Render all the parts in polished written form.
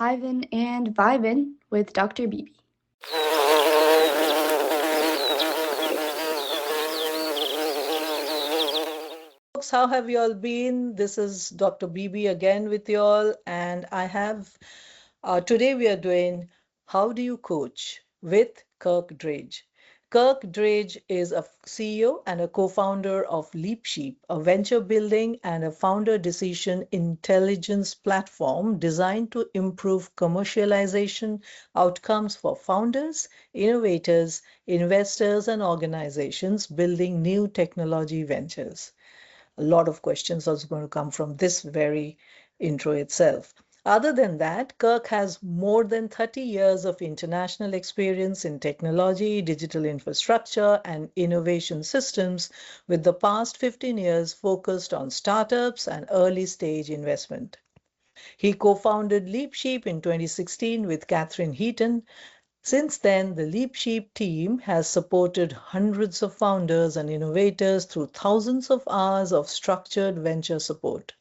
Hivin and Vibin with Dr. Bibi. Folks, how have you all been? This is Dr. Bibi again with you all, and I have today we are doing How Do You Coach with Kirk Drage. Kirk Drage is a CEO and a co-founder of LeapSheep, a venture building and a founder decision intelligence platform designed to improve commercialization outcomes for founders, innovators, investors, and organizations building new technology ventures. A lot of questions are going to come from this very intro itself. Other than that, Kirk has more than 30 years of international experience in technology, digital infrastructure, and innovation systems, with the past 15 years focused on startups and early stage investment. He co-founded LeapSheep in 2016 with Catherine Heaton. Since then, the LeapSheep team has supported hundreds of founders and innovators through thousands of hours of structured venture support.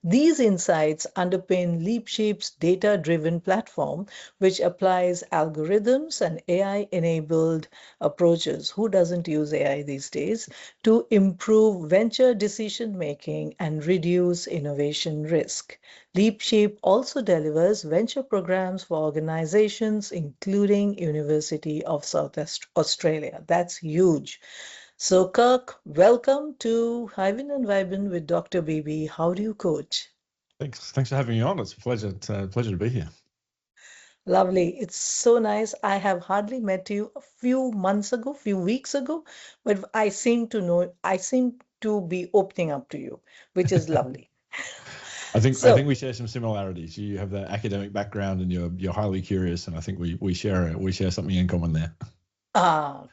These insights underpin LeapSheep's data-driven platform, which applies algorithms and AI-enabled approaches, who doesn't use AI these days, to improve venture decision-making and reduce innovation risk. LeapSheep also delivers venture programs for organizations, including University of South Australia. That's huge. So, Kirk, welcome to Hivin and Vibin with Dr. Bibi. How do you coach? Thanks for having me on. It's a pleasure to be here. Lovely. It's so nice. I have hardly met you a few weeks ago, but I seem to be opening up to you, which is lovely. I think we share some similarities. You have the academic background, and you're highly curious, and I think we share something in common there.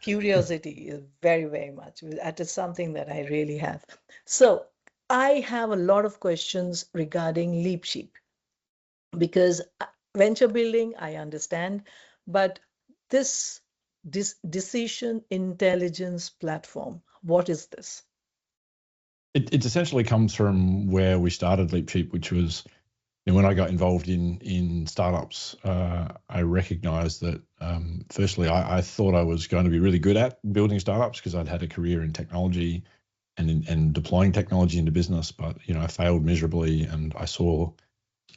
Curiosity is very, very much. That is something that I really have. So I have a lot of questions regarding LeapSheep because venture building, I understand, but this decision intelligence platform, what is this? It essentially comes from where we started LeapSheep, which was when I got involved in startups. I recognized that firstly, I thought I was going to be really good at building startups because I'd had a career in technology and deploying technology into business, but I failed miserably, and I saw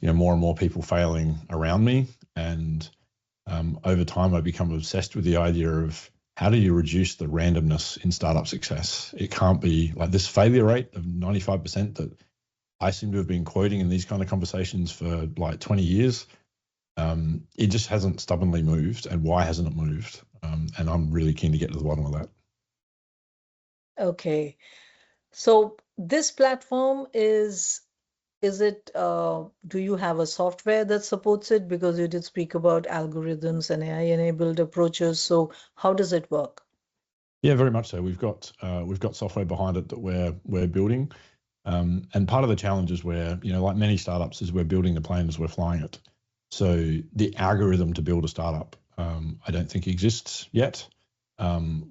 more and more people failing around me, and over time I become obsessed with the idea of how do you reduce the randomness in startup success. It can't be like this failure rate of 95% that I seem to have been quoting in these kind of conversations for like 20 years. It just hasn't stubbornly moved. And why hasn't it moved? And I'm really keen to get to the bottom of that. Okay. So this platform is it, do you have a software that supports it? Because you did speak about algorithms and AI-enabled approaches. So how does it work? Yeah, very much so. We've got software behind it that we're building. And part of the challenge is like many startups, is we're building the plane as we're flying it. So the algorithm to build a startup, I don't think exists yet.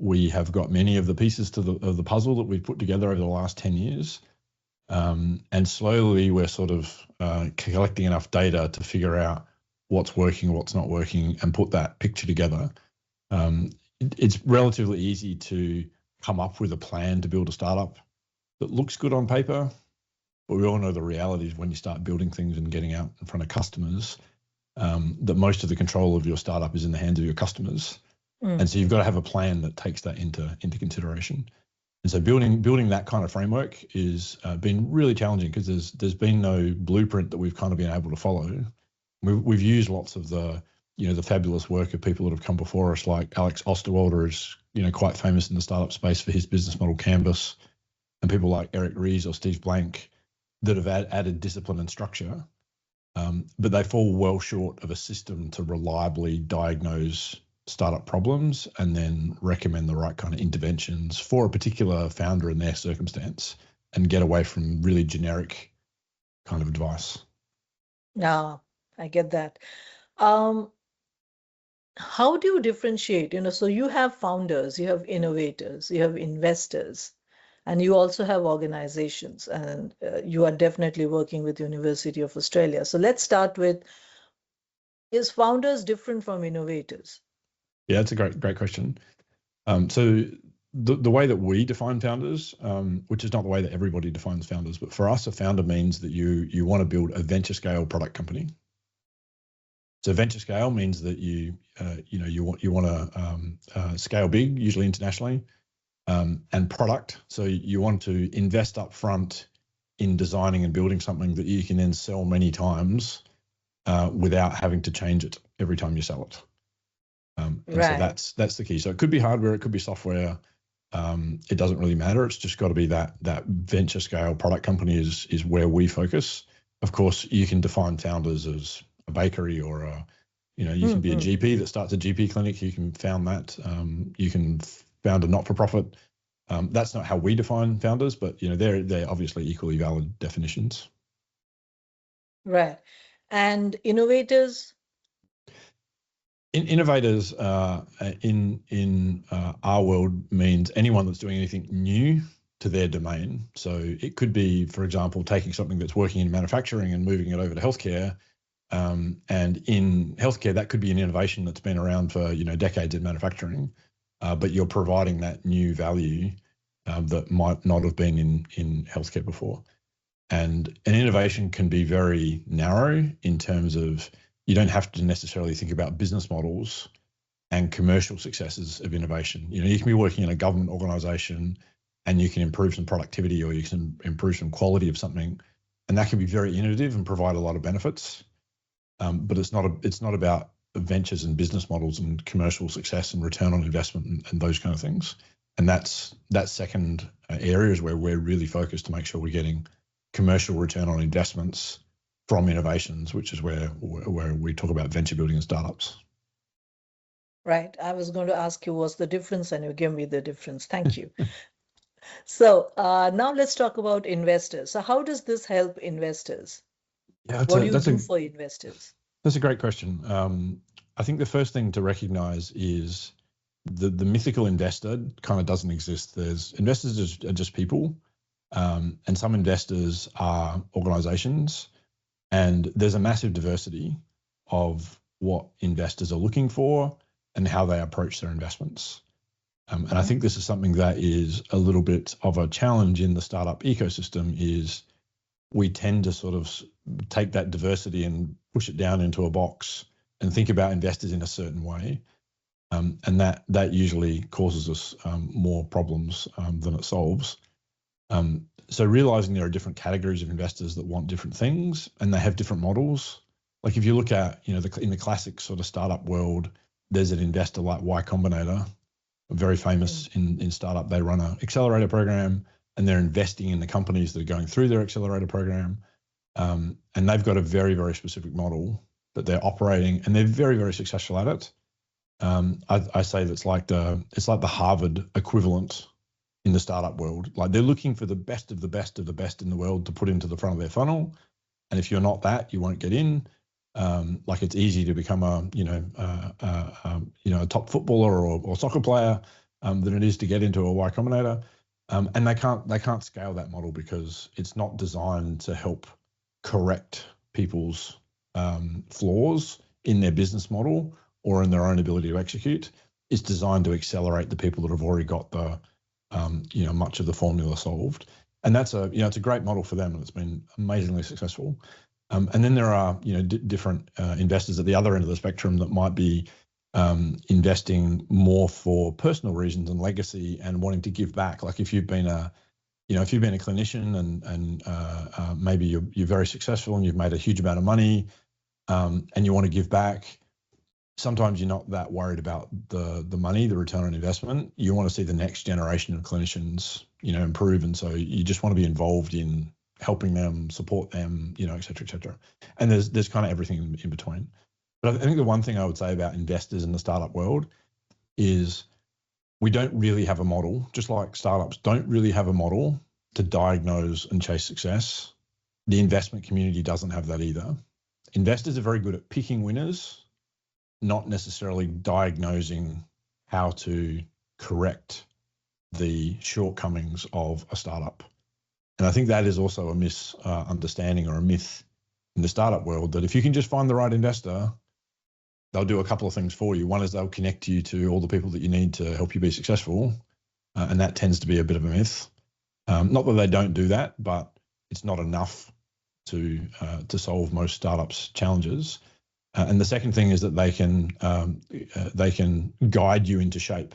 We have got many of the pieces of the puzzle that we've put together over the last 10 years. And slowly we're sort of collecting enough data to figure out what's working, what's not working, and put that picture together. It's relatively easy to come up with a plan to build a startup that looks good on paper, but we all know the reality is when you start building things and getting out in front of customers, that most of the control of your startup is in the hands of your customers. And so you've got to have a plan that takes that into consideration. And so building that kind of framework is been really challenging because there's been no blueprint that we've kind of been able to follow. We've used lots of the fabulous work of people that have come before us, like Alex Osterwalder is quite famous in the startup space for his business model Canvas, and people like Eric Ries or Steve Blank that have added discipline and structure, but they fall well short of a system to reliably diagnose startup problems and then recommend the right kind of interventions for a particular founder in their circumstance and get away from really generic kind of advice. Yeah, I get that. How do you differentiate? So you have founders, you have innovators, you have investors, and you also have organizations, and you are definitely working with University of Australia. So let's start with Is founders different from innovators? Yeah, that's a great question. So the way that we define founders, which is not the way that everybody defines founders, but for us, a founder means that you want to build a venture scale product company. So venture scale means that you want to scale big, usually internationally, and product. So you want to invest up front in designing and building something that you can then sell many times without having to change it every time you sell it. And so that's the key. So it could be hardware, it could be software. It doesn't really matter. It's just got to be that venture scale product company is where we focus. Of course, you can define founders as a bakery or you can be a GP that starts a GP clinic. You can found that. You can found a not-for-profit. That's not how we define founders, but they're obviously equally valid definitions. Right. And innovators? Innovators in our world means anyone that's doing anything new to their domain. So it could be, for example, taking something that's working in manufacturing and moving it over to healthcare. And in healthcare, that could be an innovation that's been around for decades in manufacturing, but you're providing that new value that might not have been in healthcare before. And an innovation can be very narrow in terms of you don't have to necessarily think about business models and commercial successes of innovation. You can be working in a government organization and you can improve some productivity or you can improve some quality of something, and that can be very innovative and provide a lot of benefits. But it's not about ventures and business models and commercial success and return on investment and those kind of things. And that second area is where we're really focused to make sure we're getting commercial return on investments from innovations, which is where we talk about venture building and startups. Right. I was going to ask you what's the difference, and you gave me the difference. Thank you. So now let's talk about investors. So how does this help investors? Yeah, what do you do for investors? That's a great question. I think the first thing to recognize is the mythical investor kind of doesn't exist. There's investors are just people, and some investors are organizations, and there's a massive diversity of what investors are looking for and how they approach their investments. And I think this is something that is a little bit of a challenge in the startup ecosystem is we tend to sort of take that diversity and push it down into a box and think about investors in a certain way. And that usually causes us more problems than it solves. So realizing there are different categories of investors that want different things and they have different models. Like if you look at, in the classic sort of startup world, there's an investor like Y Combinator, very famous in startup. They run an accelerator program and they're investing in the companies that are going through their accelerator program. And they've got a very, very specific model that they're operating and they're very, very successful at it. I say that's it's like the Harvard equivalent in the startup world. Like they're looking for the best of the best of the best in the world to put into the front of their funnel. And if you're not that, you won't get in. Like it's easy to become a top footballer or soccer player than it is to get into a Y Combinator. And they can't scale that model because it's not designed to help correct people's flaws in their business model or in their own ability to execute. It's designed to accelerate the people that have already got the much of the formula solved. And that's it's a great model for them, and it's been amazingly successful. And then there are different investors at the other end of the spectrum that might be investing more for personal reasons and legacy and wanting to give back. Like if you've been a clinician and maybe you're very successful and you've made a huge amount of money and you want to give back. Sometimes you're not that worried about the money, the return on investment. You want to see the next generation of clinicians, improve. And so you just want to be involved in helping them, support them, et cetera, et cetera. And there's kind of everything in between. But I think the one thing I would say about investors in the startup world is we don't really have a model, just like startups don't really have a model to diagnose and chase success. The investment community doesn't have that either. Investors are very good at picking winners, not necessarily diagnosing how to correct the shortcomings of a startup. And I think that is also a misunderstanding or a myth in the startup world, that if you can just find the right investor, they'll do a couple of things for you. One is they'll connect you to all the people that you need to help you be successful, and that tends to be a bit of a myth. Not that they don't do that, but it's not enough to solve most startups' challenges. And the second thing is that they can guide you into shape.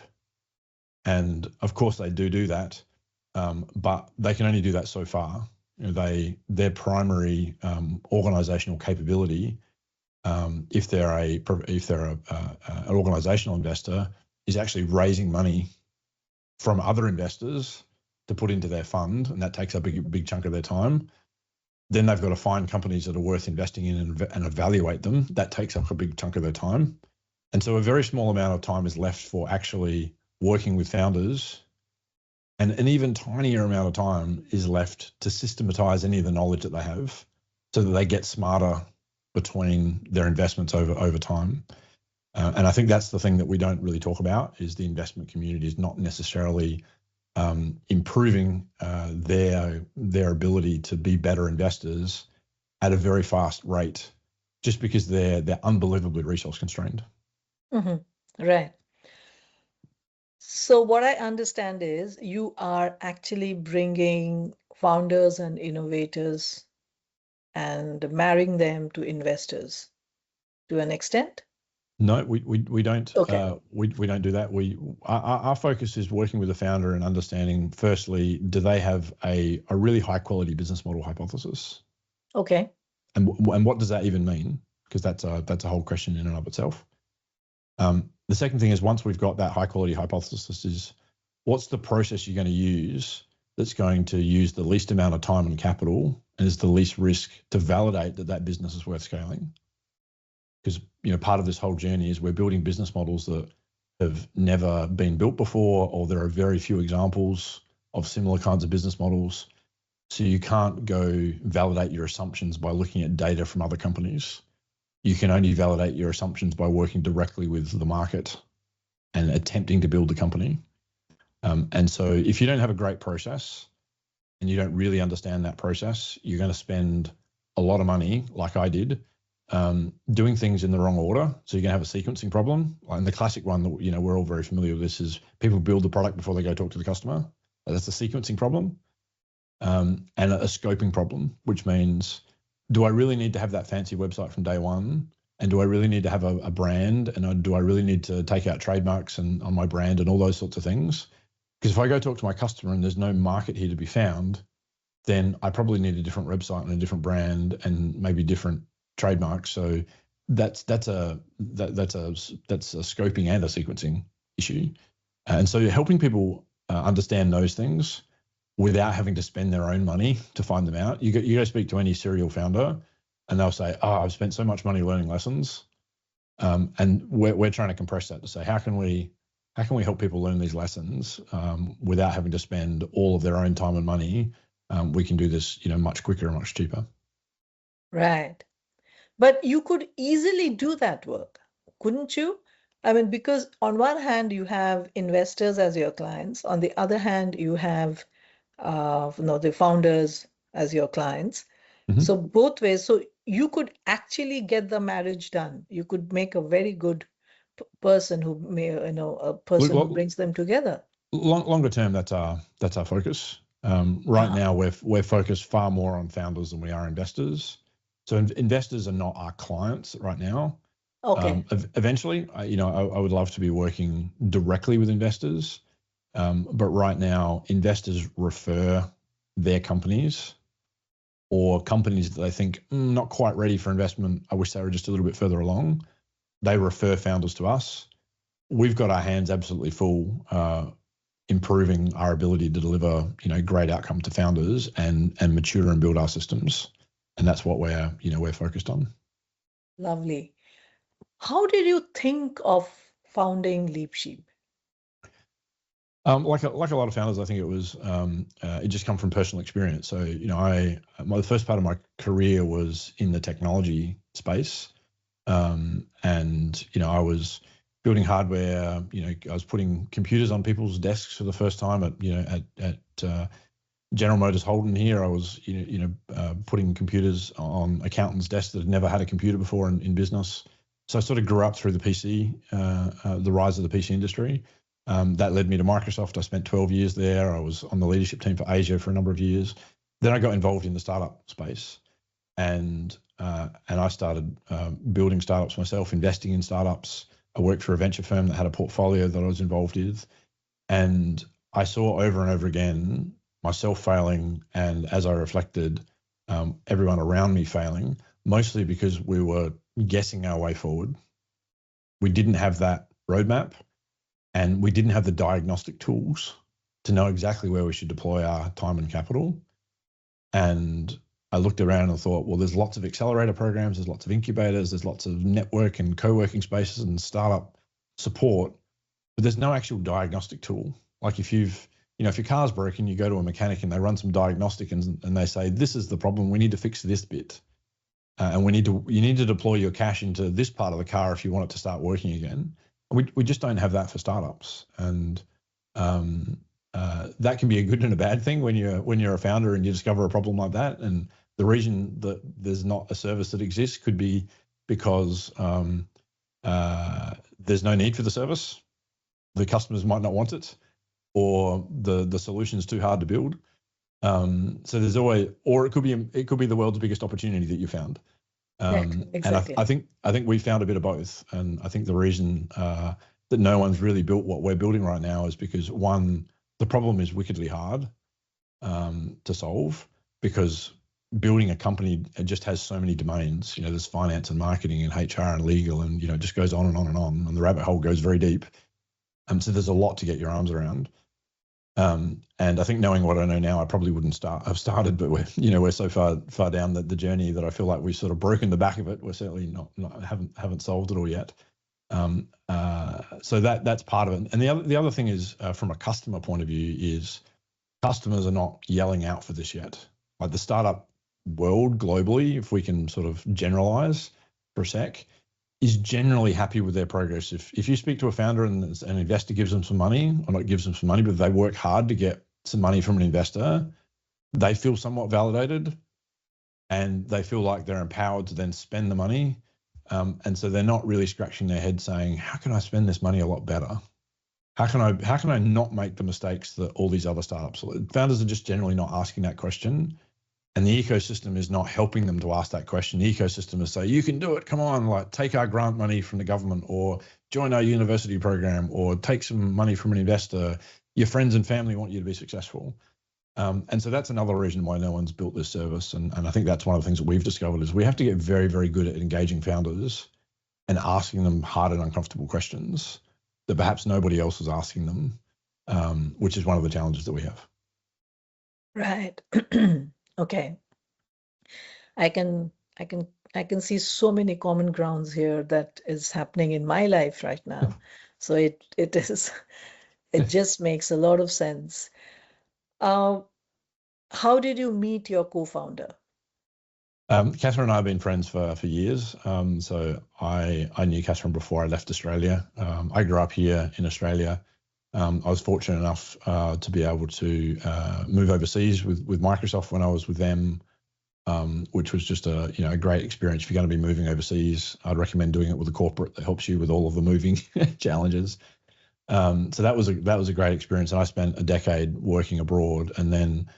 And of course they do that, but they can only do that so far. Their primary organizational capability, if they're an organizational investor, is actually raising money from other investors to put into their fund, and that takes up a big chunk of their time. Then they've got to find companies that are worth investing in and evaluate them. That takes up a big chunk of their time. And so a very small amount of time is left for actually working with founders, and an even tinier amount of time is left to systematize any of the knowledge that they have so that they get smarter between their investments over time. And I think that's the thing that we don't really talk about, is the investment community is not necessarily improving their ability to be better investors at a very fast rate, just because they're unbelievably resource constrained. Mm-hmm. Right. So what I understand is you are actually bringing founders and innovators and marrying them to investors to an extent? No, we don't. Okay. We don't do that. Our focus is working with the founder and understanding, firstly, do they have a really high quality business model hypothesis? Okay. And what does that even mean? Because that's a whole question in and of itself. The second thing is, once we've got that high quality hypothesis, is what's the process you're going to use that's going to use the least amount of time and capital and is the least risk to validate that business is worth scaling? Because part of this whole journey is we're building business models that have never been built before, or there are very few examples of similar kinds of business models. So you can't go validate your assumptions by looking at data from other companies. You can only validate your assumptions by working directly with the market and attempting to build the company. And so if you don't have a great process and you don't really understand that process, you're going to spend a lot of money, like I did, doing things in the wrong order. So you're going to have a sequencing problem. And the classic one that we're all very familiar with this is people build the product before they go talk to the customer. That's a sequencing problem. And a scoping problem, which means, do I really need to have that fancy website from day one? And do I really need to have a brand? And do I really need to take out trademarks on my brand and all those sorts of things? Because if I go talk to my customer and there's no market here to be found, then I probably need a different website and a different brand and maybe different trademarks. So that's a scoping and a sequencing issue. And so you're helping people understand those things without having to spend their own money to find them out. You go speak to any serial founder and they'll say, I've spent so much money learning lessons. And we're trying to compress that to say, how can we help people learn these lessons without having to spend all of their own time and money? We can do this, much quicker and much cheaper. Right. But you could easily do that work, couldn't you? I mean, because on one hand, you have investors as your clients. On the other hand, you have the founders as your clients. Mm-hmm. So both ways. So you could actually get the marriage done. You could make a very good person who who brings them together. Longer term, that's our focus. Right now, we're focused far more on founders than we are investors. So investors are not our clients right now. Okay. Eventually, I would love to be working directly with investors. But right now, investors refer their companies or companies that they think not quite ready for investment. I wish they were just a little bit further along. They refer founders to us. We've got our hands absolutely full improving our ability to deliver, great outcome to founders and mature and build our systems. And that's what we're focused on. Lovely. How did you think of founding LeapSheep? Like a lot of founders, I think it was it just come from personal experience. So the first part of my career was in the technology space, and I was building hardware. I was putting computers on people's desks for the first time at General Motors Holden here. I was putting computers on accountants' desks that had never had a computer before in business. So I sort of grew up through the PC, the rise of the PC industry. That led me to Microsoft. I spent 12 years there. I was on the leadership team for Asia for a number of years. Then I got involved in the startup space, and I started building startups myself, investing in startups. I worked for a venture firm that had a portfolio that I was involved with, and I saw over and over again myself failing, and as I reflected, everyone around me failing, mostly because we were guessing our way forward. We didn't have that roadmap, and we didn't have the diagnostic tools to know exactly where we should deploy our time and capital. And I looked around and thought, well, there's lots of accelerator programs, there's lots of incubators, there's lots of network and co-working spaces and startup support, but there's no actual diagnostic tool. Like if your car's broken, you go to a mechanic and they run some diagnostic and they say, this is the problem, we need to fix this bit. And you need to deploy your cash into this part of the car if you want it to start working again. We just don't have that for startups. And that can be a good and a bad thing when you're a founder and you discover a problem like that. And the reason that there's not a service that exists could be because there's no need for the service. The customers might not want it, or the solution is too hard to build. So there's always, or it could be the world's biggest opportunity that you found. Exactly. And I think we found a bit of both. And I think the reason that no one's really built what we're building right now is because, one, the problem is wickedly hard to solve, because building a company, it just has so many domains. There's finance and marketing and HR and legal, and it just goes on and on and on, and the rabbit hole goes very deep. So there's a lot to get your arms around. And I think, knowing what I know now, I probably wouldn't have started, but we're so far down the journey that I feel like we've sort of broken the back of it. We're certainly haven't solved it all yet. So that's part of it. And the other thing is, from a customer point of view, is customers are not yelling out for this yet. Like the startup world globally, if we can sort of generalize for a sec, is generally happy with their progress. If you speak to a founder and an investor gives them some money, or not gives them some money, but they work hard to get some money from an investor, they feel somewhat validated, and they feel like they're empowered to then spend the money. And so they're not really scratching their head saying, how can I spend this money a lot better? How can I not make the mistakes that all these other startups? Founders are just generally not asking that question. And the ecosystem is not helping them to ask that question. The ecosystem is saying, you can do it, come on, like take our grant money from the government, or join our university program, or take some money from an investor. Your friends and family want you to be successful. And so that's another reason why no one's built this service. And I think that's one of the things that we've discovered, is we have to get very, very good at engaging founders and asking them hard and uncomfortable questions that perhaps nobody else is asking them, which is one of the challenges that we have. Right. Okay. I can see so many common grounds here that is happening in my life right now. So it just makes a lot of sense. How did you meet your co-founder? Catherine and I have been friends for years. So I knew Catherine before I left Australia. I grew up here in Australia. I was fortunate enough to be able to move overseas with Microsoft when I was with them, which was just a great experience. If you're going to be moving overseas, I'd recommend doing it with a corporate that helps you with all of the moving challenges. So that was a great experience. And I spent a decade working abroad, and then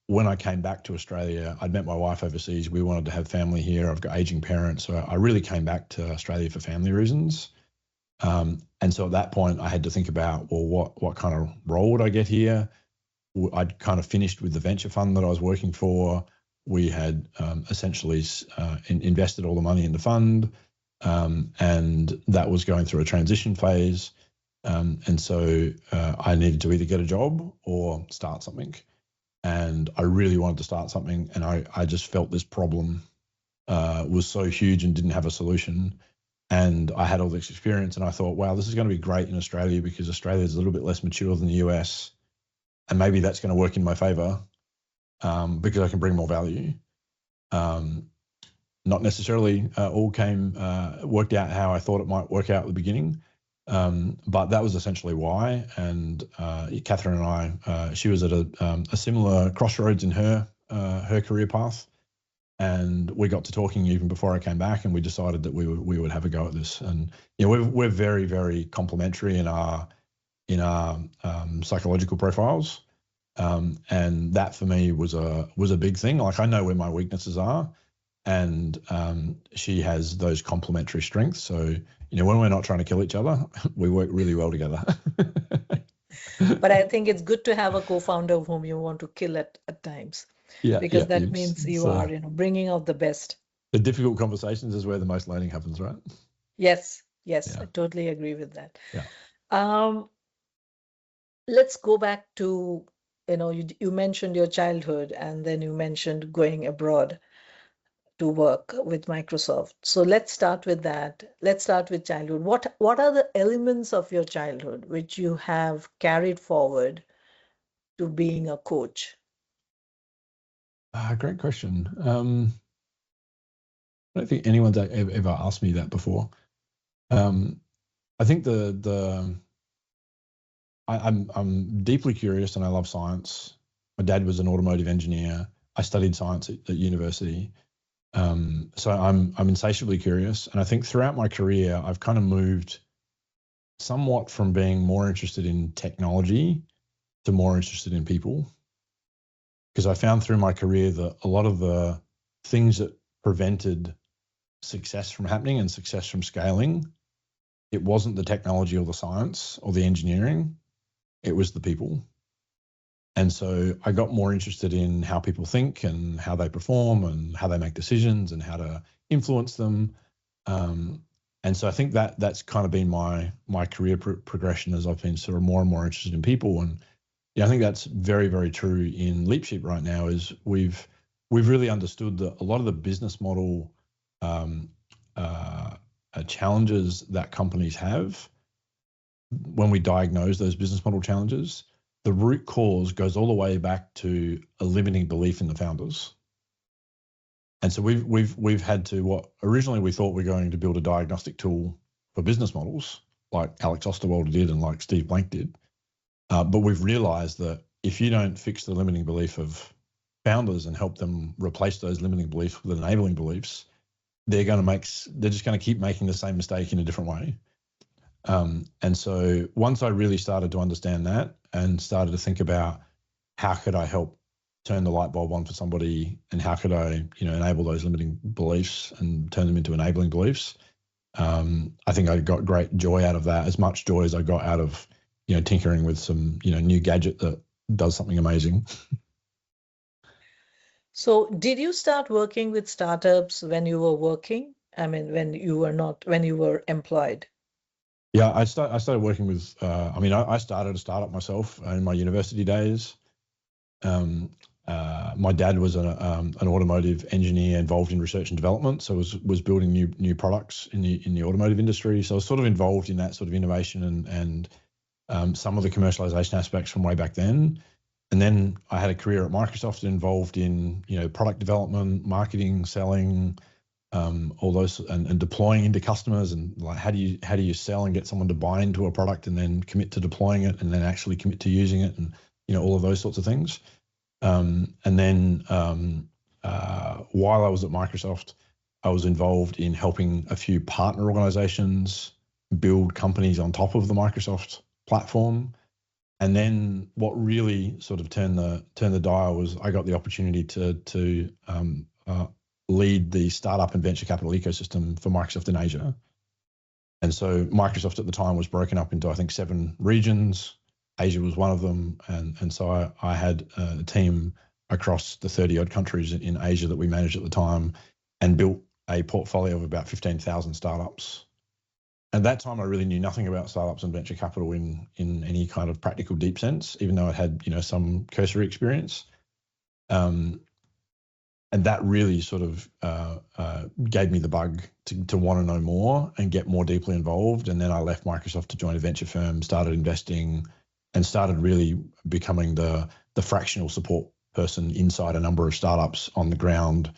when I came back to Australia, I'd met my wife overseas. We wanted to have family here. I've got aging parents, so I really came back to Australia for family reasons. And so at that point, I had to think about, well, what kind of role would I get here? I'd kind of finished with the venture fund that I was working for. We had essentially invested all the money in the fund, and that was going through a transition phase. And so I needed to either get a job or start something. And I really wanted to start something, and I just felt this problem was so huge and didn't have a solution. And I had all this experience, and I thought, wow, this is going to be great in Australia, because Australia is a little bit less mature than the US, and maybe that's going to work in my favor because I can bring more value. Not necessarily all worked out how I thought it might work out at the beginning, but that was essentially why. And Catherine and I, she was at a similar crossroads in her career path. and we got to talking even before I came back, and we decided that we would have a go at this. And we're very, very complementary in our psychological profiles, and that for me was a big thing. Like, I know where my weaknesses are, and she has those complementary strengths. So when we're not trying to kill each other, we work really well together. But I think it's good to have a co-founder whom you want to kill at times, because that means you are bringing out the best. The difficult conversations is where the most learning happens, right? Yes, I totally agree with that. Yeah. Let's go back to, you mentioned your childhood, and then you mentioned going abroad to work with Microsoft. So let's start with that. Let's start with childhood. What are the elements of your childhood which you have carried forward to being a coach? Great question. I don't think anyone's ever asked me that before. I think I'm deeply curious, and I love science. My dad was an automotive engineer. I studied science at university. So I'm insatiably curious, and I think throughout my career I've kind of moved somewhat from being more interested in technology to more interested in people, because I found through my career that a lot of the things that prevented success from happening and success from scaling, it wasn't the technology or the science or the engineering, it was the people. And so I got more interested in how people think and how they perform and how they make decisions and how to influence them. And so I think that's kind of been my career progression, as I've been sort of more and more interested in people. And I think that's very, very true in Leapship right now. Is we've really understood that a lot of the business model challenges that companies have, when we diagnose those business model challenges, the root cause goes all the way back to a limiting belief in the founders. And so we've had to, what originally we thought we were going to build a diagnostic tool for business models, like Alex Osterwalder did and like Steve Blank did. But we've realized that if you don't fix the limiting belief of founders and help them replace those limiting beliefs with enabling beliefs, they're just going to keep making the same mistake in a different way. And so once I really started to understand that and started to think about how could I help turn the light bulb on for somebody, and how could I, enable those limiting beliefs and turn them into enabling beliefs, I think I got great joy out of that, as much joy as I got out of, tinkering with some, new gadget that does something amazing. So did you start working with startups when you were working? I mean, when you were employed? Yeah, I started working with, I started a startup myself in my university days. My dad was an automotive engineer involved in research and development, so was building new products in the automotive industry. So I was sort of involved in that sort of innovation and some of the commercialization aspects from way back then. And then I had a career at Microsoft involved in product development, marketing, selling, all those, and deploying into customers, and like how do you sell and get someone to buy into a product and then commit to deploying it and then actually commit to using it, and all of those sorts of things. And then while I was at Microsoft, I was involved in helping a few partner organizations build companies on top of the Microsoft platform. And then what really sort of turned the dial was I got the opportunity to lead the startup and venture capital ecosystem for Microsoft in Asia. And so Microsoft at the time was broken up into, I think, 7 regions. Asia was one of them. And so I had a team across the 30 odd countries in Asia that we managed at the time, and built a portfolio of about 15,000 startups. At that time, I really knew nothing about startups and venture capital in any kind of practical deep sense, even though I had some cursory experience. And that really sort of gave me the bug to want to know more and get more deeply involved. And then I left Microsoft to join a venture firm, started investing, and started really becoming the fractional support person inside a number of startups on the ground,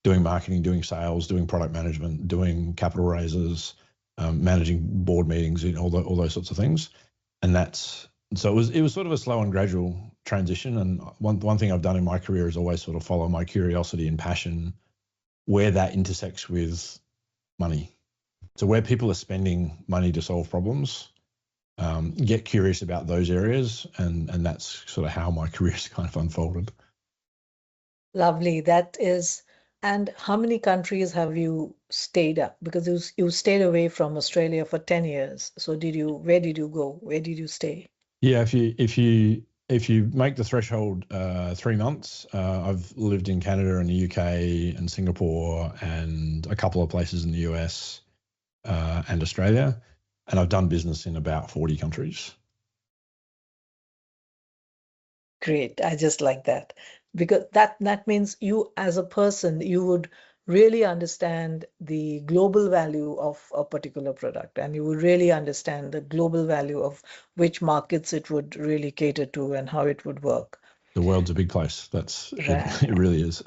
doing marketing, doing sales, doing product management, doing capital raises, managing board meetings, all those sorts of things. And so it was sort of a slow and gradual transition. And one thing I've done in my career is always sort of follow my curiosity and passion where that intersects with money. So where people are spending money to solve problems, get curious about those areas, and that's sort of how my career's kind of unfolded. Lovely. That is. And how many countries have you stayed at? Because you stayed away from Australia for 10 years. So where did you go? Where did you stay? Yeah, if you make the threshold 3 months, I've lived in Canada and the UK and Singapore and a couple of places in the US and Australia, and I've done business in about 40 countries. Great. I just like that, because that means you as a person, you would really understand the global value of a particular product, and you would really understand the global value of which markets it would really cater to and how it would work. The world's a big place. Right. It really is.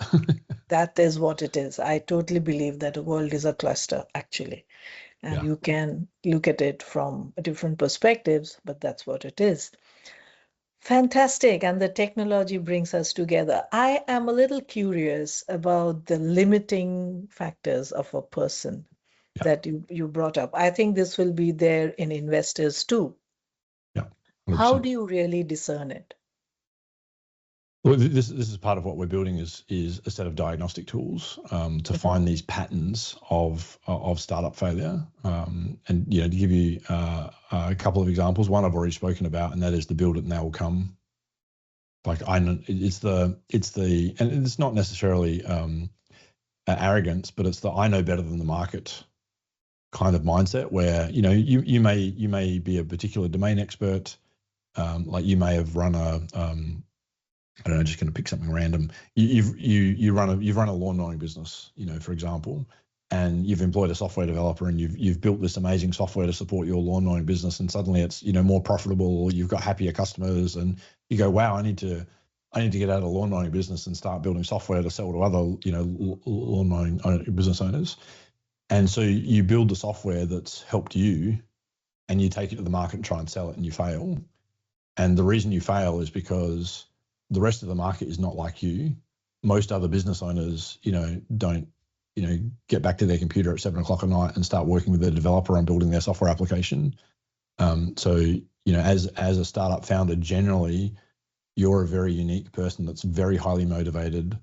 That is what it is. I totally believe that the world is a cluster, actually, and Yeah. you can look at it from different perspectives, but that's what it is. Fantastic. And the technology brings us together. I am a little curious about the limiting factors of a person Yeah. that you brought up. I think this will be there in investors too. Yeah. 100%. How do you really discern it? Well, this is part of what we're building is a set of diagnostic tools to find these patterns of startup failure. And to give you a couple of examples, one I've already spoken about, and that is the build it and they will come. Like and it's not necessarily arrogance, but it's the I know better than the market kind of mindset where you may be a particular domain expert, like you may have run a I don't know, just going to pick something random. You've run a lawn mowing business, for example, and you've employed a software developer and you've built this amazing software to support your lawn mowing business, and suddenly it's more profitable. You've got happier customers, and you go, wow, I need to get out of the lawn mowing business and start building software to sell to other lawn mowing business owners. And so you build the software that's helped you, and you take it to the market and try and sell it, and you fail. And the reason you fail is because the rest of the market is not like you. Most other business owners, don't, get back to their computer at 7 o'clock at night and start working with their developer on building their software application. So, as a startup founder, generally, you're a very unique person that's very highly motivated,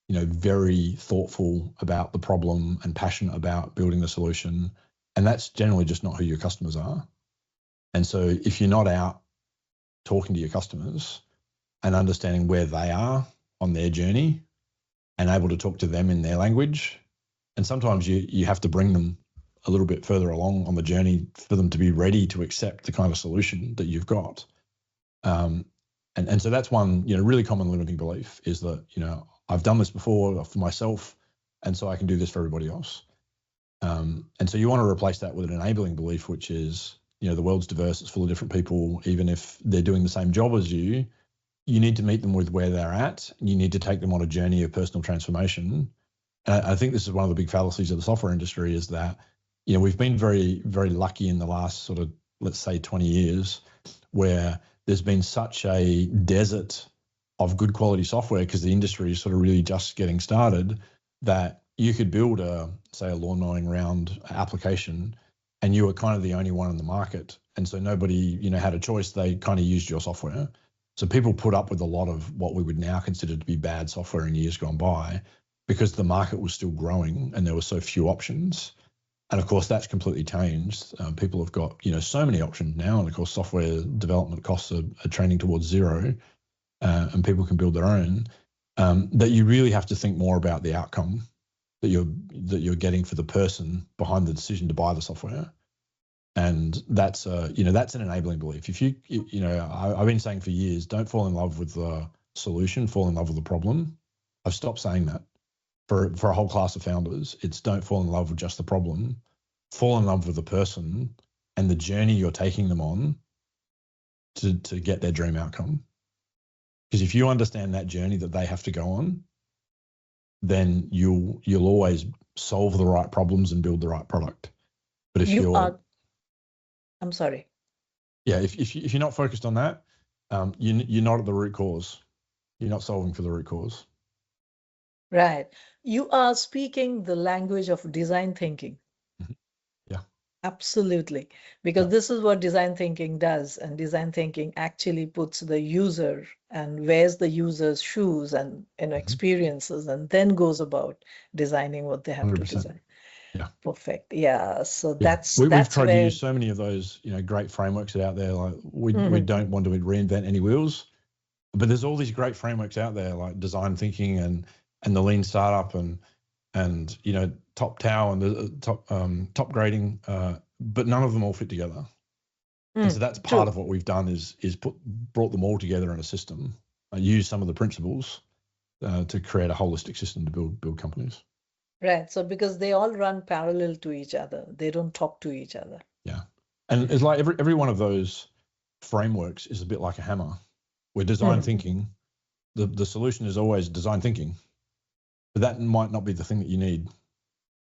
very thoughtful about the problem and passionate about building the solution. And that's generally just not who your customers are. And so if you're not out talking to your customers and understanding where they are on their journey and able to talk to them in their language, and sometimes you have to bring them a little bit further along on the journey for them to be ready to accept the kind of solution that you've got. And so that's one, really common limiting belief is that, I've done this before for myself, and so I can do this for everybody else. And so you want to replace that with an enabling belief, which is, the world's diverse, it's full of different people. Even if they're doing the same job as you need to meet them with where they're at, and you need to take them on a journey of personal transformation. And I think this is one of the big fallacies of the software industry is that, we've been very, very lucky in the last sort of, let's say 20 years, where there's been such a desert of good quality software because the industry is sort of really just getting started, that you could build a lawn mowing round application and you were kind of the only one in the market. And so nobody, had a choice. They kind of used your software. So people put up with a lot of what we would now consider to be bad software in years gone by because the market was still growing and there were so few options. And of course, that's completely changed. People have got, so many options now. And of course, software development costs are trending towards zero, and people can build their own. That you really have to think more about the outcome that you're getting for the person behind the decision to buy the software. And that's that's an enabling belief. If I've been saying for years, don't fall in love with the solution, fall in love with the problem. I've stopped saying that for a whole class of founders. It's don't fall in love with just the problem, fall in love with the person and the journey you're taking them on to get their dream outcome. Because if you understand that journey that they have to go on, then you'll always solve the right problems and build the right product. But if I'm sorry. Yeah, if you're not focused on that, you're not at the root cause. You're not solving for the root cause. Right. You are speaking the language of design thinking. Mhm. Yeah. Absolutely. Because Yeah. this is what design thinking does. And design thinking actually puts the user and wears the user's shoes and experiences, and then goes about designing what they have to 100%. design. Yeah. Perfect. Yeah. So Yeah. that's We've that's tried to where use so many of those, great frameworks out there. Like we Mhm. don't want to reinvent any wheels, but there's all these great frameworks out there like design thinking and the lean startup and top tower and the top grading, but none of them all fit together. And so that's part True. of what we've done is brought them all together in a system, use some of the principles to create a holistic system to build companies. Right. So because they all run parallel to each other, they don't talk to each other. Yeah, and it's like every one of those frameworks is a bit like a hammer. Where design thinking, the solution is always design thinking, but that might not be the thing that you need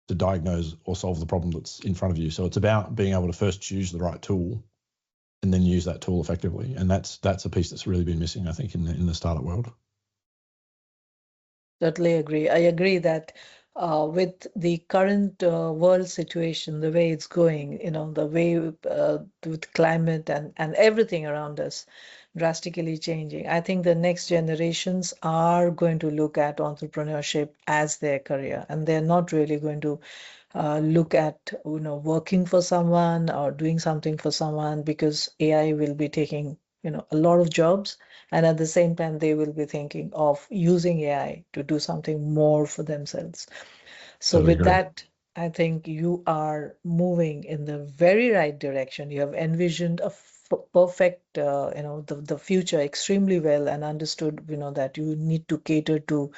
to diagnose or solve the problem that's in front of you. So it's about being able to first choose the right tool and then use that tool effectively. And that's a piece that's really been missing, I think, in the startup world. Totally agree. I agree that with the current world situation, the way it's going, the way with climate and everything around us drastically changing, I think the next generations are going to look at entrepreneurship as their career, and they're not really going to look at working for someone or doing something for someone, because AI will be taking a lot of jobs, and at the same time they will be thinking of using AI to do something more for themselves. So Totally with agree. that, I think you are moving in the very right direction. You have envisioned a perfect, the future extremely well, and understood, that you need to cater to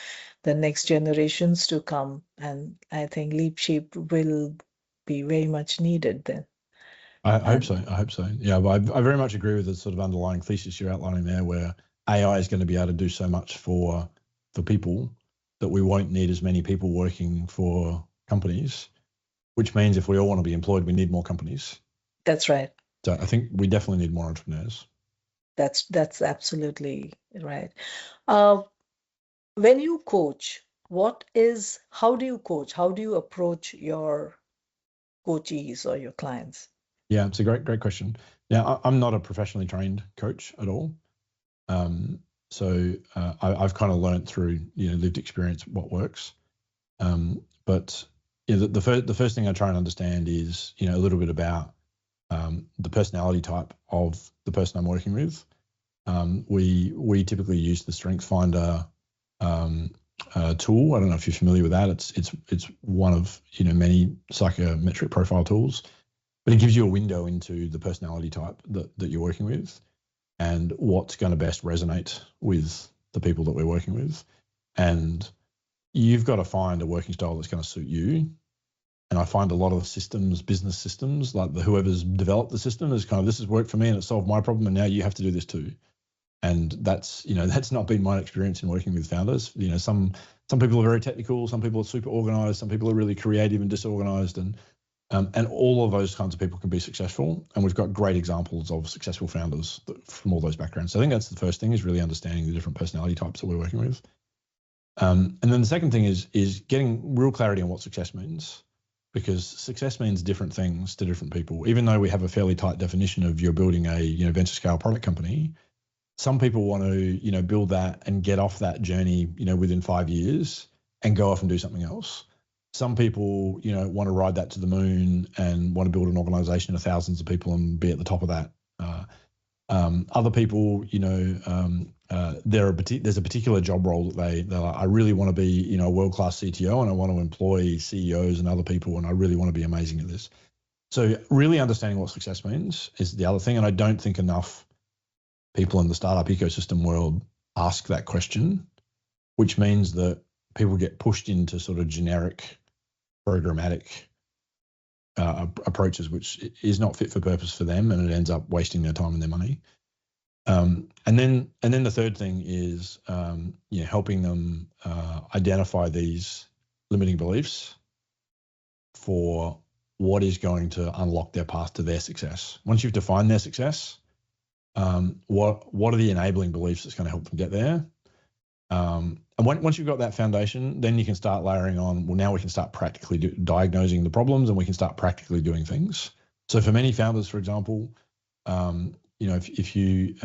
the next generations to come. And I think Leapsheep will be very much needed then. I hope so. And I hope so. Yeah, but I very much agree with the sort of underlying thesis you're outlining there, where AI is going to be able to do so much for people that we won't need as many people working for companies, which means if we all want to be employed, we need more companies. that's right. So I think we definitely need more entrepreneurs. That's absolutely right. Uh, when you coach, how do you coach? How do you approach your coachees or your clients? Yeah, it's a great question. Yeah, I'm not a professionally trained coach at all. So I've kind of learned through lived experience what works. But the first thing I try and understand is a little bit about the personality type of the person I'm working with. We typically use the Strength Finder tool. I don't know if you're familiar with that. It's one of many psychometric profile tools, but it gives you a window into the personality type that you're working with and what's going to best resonate with the people that we're working with. And you've got to find a working style that's going to suit you. And I find a lot of systems, business systems, like whoever's developed the system is kind of, this has worked for me and it solved my problem, and now you have to do this too. And that's not been my experience in working with founders. Some people are very technical, some people are super organized, some people are really creative and disorganized, and all of those kinds of people can be successful. And we've got great examples of successful founders from all those backgrounds. So I think that's the first thing, is really understanding the different personality types that we're working with. And then the second thing is getting real clarity on what success means, because success means different things to different people. Even though we have a fairly tight definition of you're building a venture scale product company, some people want to build that and get off that journey within 5 years and go off and do something else. Some people want to ride that to the moon and want to build an organization of thousands of people and be at the top of that. Other people, there's a particular job role that they're like, I really want to be a world-class CTO, and I want to employ CEOs and other people, and I really want to be amazing at this. So really understanding what success means is the other thing. And I don't think enough people in the startup ecosystem world ask that question, which means that people get pushed into sort of generic programmatic approaches, which is not fit for purpose for them, and it ends up wasting their time and their money. And then the third thing is helping them identify these limiting beliefs for what is going to unlock their path to their success. Once you've defined their success, what are the enabling beliefs that's going to help them get there? And once you've got that foundation, then you can start layering on, well, now we can start practically diagnosing the problems, and we can start practically doing things. So for many founders, for example, if you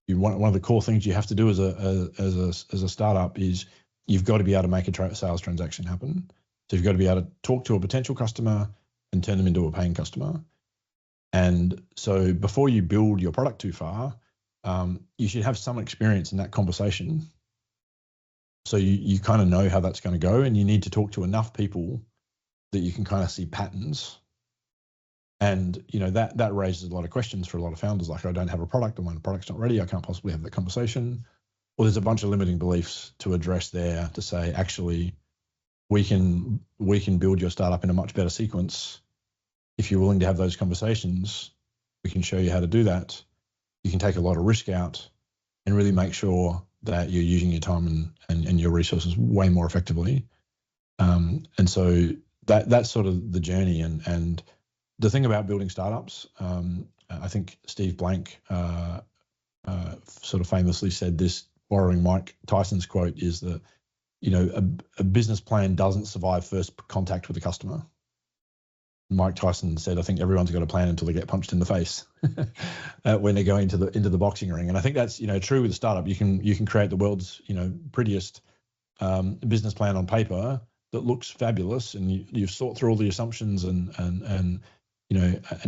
one of the core things you have to do as a startup is you've got to be able to make a sales transaction happen. So you've got to be able to talk to a potential customer and turn them into a paying customer. And so before you build your product too far, you should have some experience in that conversation. So you kind of know how that's going to go, and you need to talk to enough people that you can kind of see patterns. And that raises a lot of questions for a lot of founders, like, I don't have a product, and when the product's not ready, I can't possibly have that conversation. Or there's a bunch of limiting beliefs to address there to say, actually, we can build your startup in a much better sequence. If you're willing to have those conversations, we can show you how to do that. You can take a lot of risk out and really make sure that you're using your time and your resources way more effectively. And so that's sort of the journey. And the thing about building startups, I think Steve Blank sort of famously said this, borrowing Mike Tyson's quote, is that, a business plan doesn't survive first contact with the customer. Mike Tyson said, I think everyone's got a plan until they get punched in the face when they go into the boxing ring. And I think that's, true with a startup. You can create the world's, prettiest business plan on paper that looks fabulous, and you've thought through all the assumptions and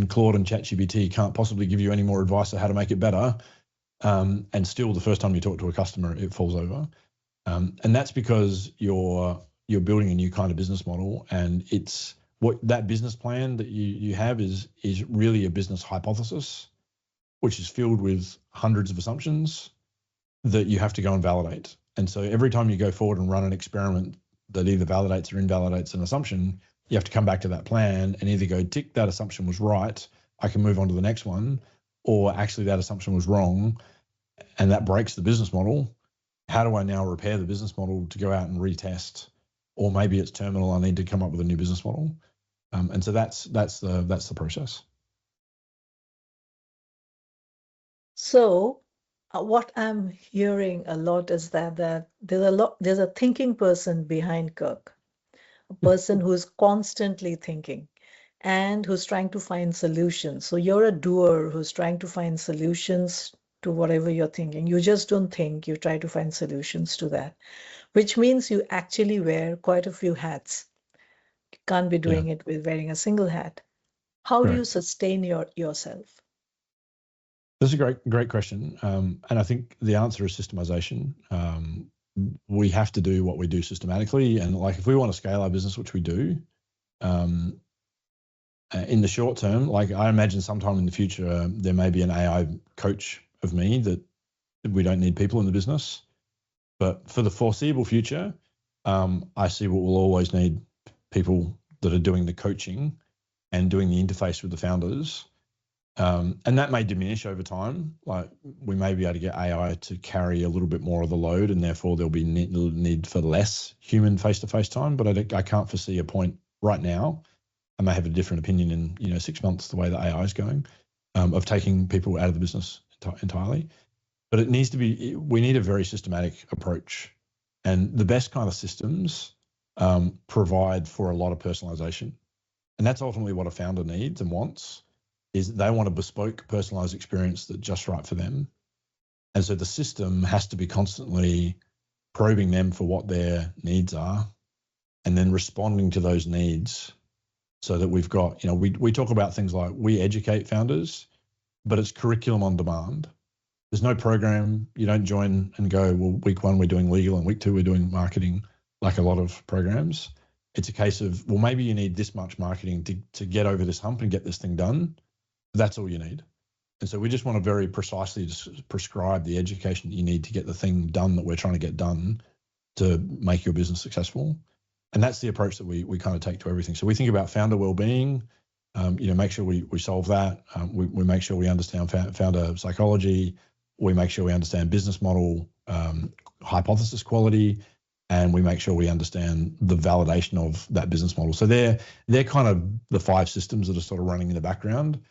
Claude and ChatGPT can't possibly give you any more advice on how to make it better. And still, the first time you talk to a customer, it falls over. And that's because you're building a new kind of business model, and it's what that business plan that you have is really a business hypothesis, which is filled with hundreds of assumptions that you have to go and validate. And so every time you go forward and run an experiment that either validates or invalidates an assumption, you have to come back to that plan and either go, tick, that assumption was right, I can move on to the next one, or actually that assumption was wrong and that breaks the business model. How do I now repair the business model to go out and retest? Or maybe it's terminal, I need to come up with a new business model. And so that's the process. So what I'm hearing a lot is that there's a thinking person behind Kirk, a person who's constantly thinking and who's trying to find solutions. So you're a doer who's trying to find solutions to whatever you're thinking. You just don't think, you try to find solutions to that, which means you actually wear quite a few hats. You can't be doing it with wearing a single hat. How do you sustain yourself? That's a great question. And I think the answer is systemization. We have to do what we do systematically. And like, if we want to scale our business, which we do, in the short term, like I imagine sometime in the future, there may be an AI coach of me that we don't need people in the business. But for the foreseeable future, I see what we'll always need people that are doing the coaching and doing the interface with the founders. And that may diminish over time. Like, we may be able to get AI to carry a little bit more of the load, and therefore there'll be need for less human face-to-face time. But I can't foresee a point right now. I may have a different opinion in 6 months, the way that AI is going, of taking people out of the business entirely. But it needs to be, we need a very systematic approach. And the best kind of systems provide for a lot of personalization. And that's ultimately what a founder needs and wants, is they want a bespoke, personalized experience that's just right for them. And so the system has to be constantly probing them for what their needs are and then responding to those needs, so that we've got, we talk about things like, we educate founders, but it's curriculum on demand. There's no program. You don't join and go, well, week 1, we're doing legal, and week 2, we're doing marketing, like a lot of programs. It's a case of, well, maybe you need this much marketing to get over this hump and get this thing done. That's all you need. And so we just want to very precisely prescribe the education that you need to get the thing done that we're trying to get done to make your business successful. And that's the approach that we kind of take to everything. So we think about founder well-being, make sure we solve that. We make sure we understand founder psychology. We make sure we understand business model, hypothesis quality, and we make sure we understand the validation of that business model. So they're kind of the 5 systems that are sort of running in the background.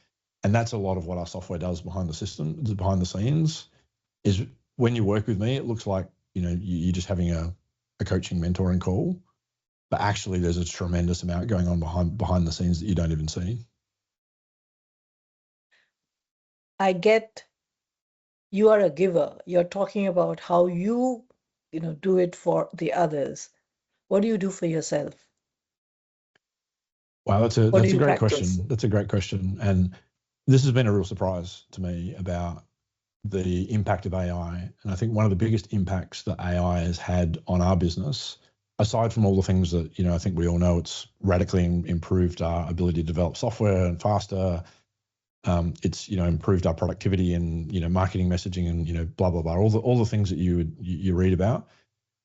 And that's a lot of what our software does behind the scenes. Is when you work with me, it looks like, you're just having a coaching mentoring call, but actually there's a tremendous amount going on behind the scenes that you don't even see. I get you are a giver. You're talking about how you do it for the others. What do you do for yourself? Wow, that's What do a you great practice? question. That's a great question. And this has been a real surprise to me about the impact of AI. And I think one of the biggest impacts that AI has had on our business, aside from all the things that, I think we all know, it's radically improved our ability to develop software and faster. It's, improved our productivity and, marketing messaging and, blah, blah, blah, all the things that you read about.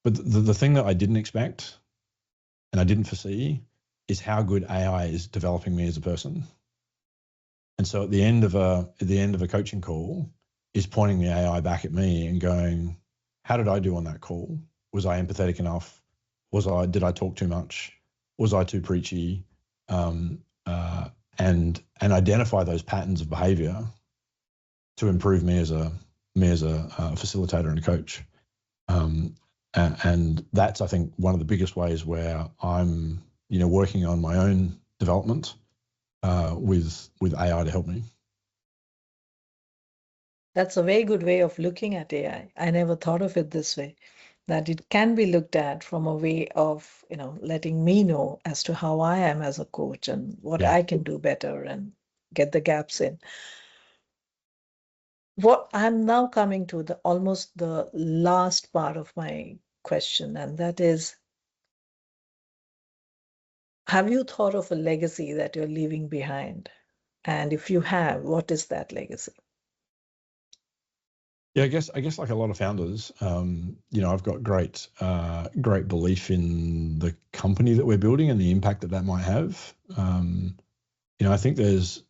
But the thing that I didn't expect and I didn't foresee is how good AI is developing me as a person. And so at the end of a coaching call is pointing the AI back at me and going, how did I do on that call? Was I empathetic enough? Did I talk too much? Was I too preachy? And identify those patterns of behavior to improve me as a facilitator and a coach. And that's, I think, one of the biggest ways where I'm, working on my own development with AI to help me. That's a very good way of looking at AI. I never thought of it this way, that it can be looked at from a way of, letting me know as to how I am as a coach and what I can do better and get the gaps in. What I'm now coming to almost the last part of my question, and that is, have you thought of a legacy that you're leaving behind? And if you have, what is that legacy? Yeah, I guess like a lot of founders, I've got great belief in the company that we're building and the impact that might have. I think there's,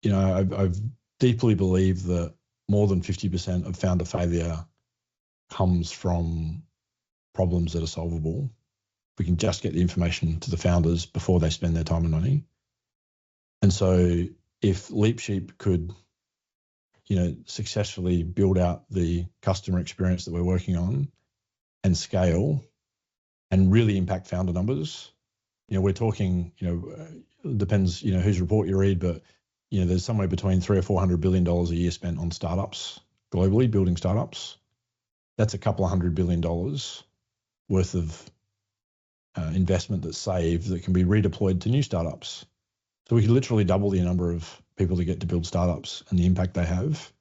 I've deeply believed that more than 50% of founder failure comes from problems that are solvable. We can just get the information to the founders before they spend their time and money. And so if LeapSheep could, successfully build out the customer experience that we're working on and scale and really impact founder numbers, we're talking, depends, whose report you read, but, there's somewhere between $300 or $400 billion a year spent on startups globally, building startups. That's a couple of $100 billion worth of investment that's saved that can be redeployed to new startups. So we could literally double the number of people that get to build startups and the impact they have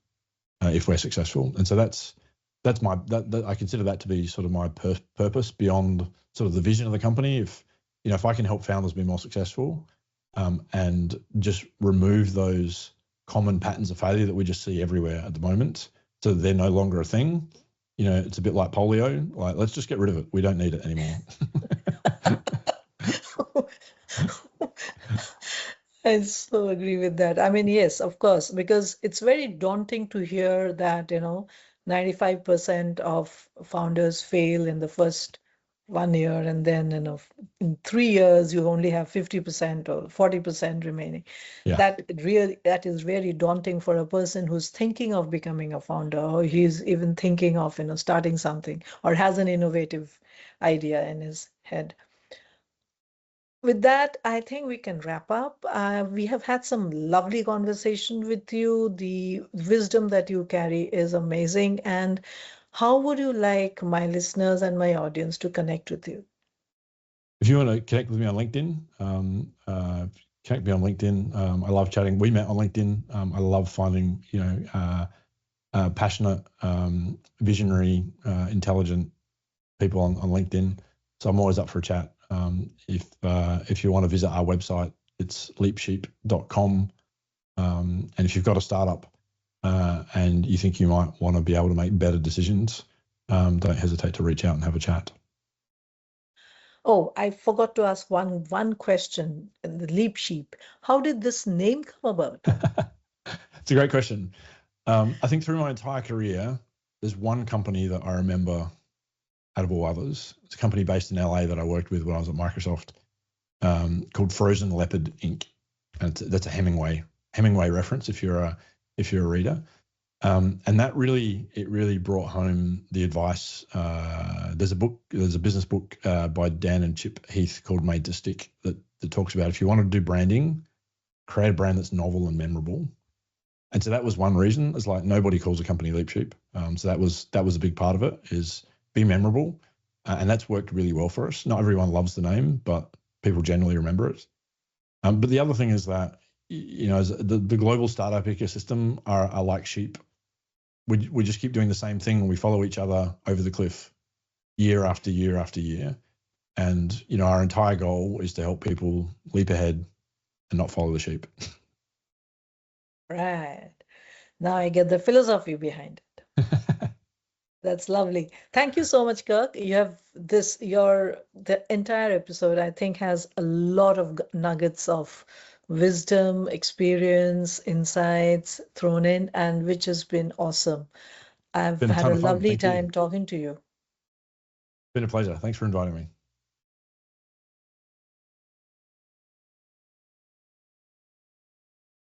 if we're successful. And so that's my I consider that to be sort of my purpose beyond sort of the vision of the company. If I can help founders be more successful and just remove those common patterns of failure that we just see everywhere at the moment, so they're no longer a thing. It's a bit like polio. Like, let's just get rid of it. We don't need it anymore. I so agree with that. I mean, yes, of course, because it's very daunting to hear that, 95% of founders fail in the first 1 year, and then, in 3 years, you only have 50% or 40% remaining. Yeah. That is very daunting for a person who's thinking of becoming a founder, or he's even thinking of, starting something, or has an innovative idea in his head. With that, I think we can wrap up. We have had some lovely conversation with you. The wisdom that you carry is amazing. And how would you like my listeners and my audience to connect with you? If you want to connect with me on LinkedIn, connect me on LinkedIn. I love chatting. We met on LinkedIn. I love finding, passionate, visionary, intelligent people on LinkedIn. So I'm always up for a chat. If you want to visit our website, it's leapsheep.com. And if you've got a startup and you think you might want to be able to make better decisions, don't hesitate to reach out and have a chat. Oh, I forgot to ask one question. The LeapSheep. How did this name come about? It's a great question. I think through my entire career, there's one company that I remember out of all others. It's a company based in LA that I worked with when I was at Microsoft, called Frozen Leopard Inc. And that's a Hemingway reference if you're a reader. And that really brought home the advice. There's a business book by Dan and Chip Heath called Made to Stick that talks about if you want to do branding, create a brand that's novel and memorable. And so that was one reason. It's like nobody calls a company Leap Sheep. So that was a big part of it, is be memorable. And that's worked really well for us. Not everyone loves the name, but people generally remember it. But the other thing is that, the global startup ecosystem are like sheep. We just keep doing the same thing and we follow each other over the cliff year after year after year. And, our entire goal is to help people leap ahead and not follow the sheep. Right. Now I get the philosophy behind it. That's lovely. Thank you so much, Kirk. You have the entire episode, I think, has a lot of nuggets of wisdom, experience, insights thrown in, and which has been awesome. I've Been a had ton a of fun. lovely Thank you. time talking to you. Been a pleasure. Thanks for inviting me.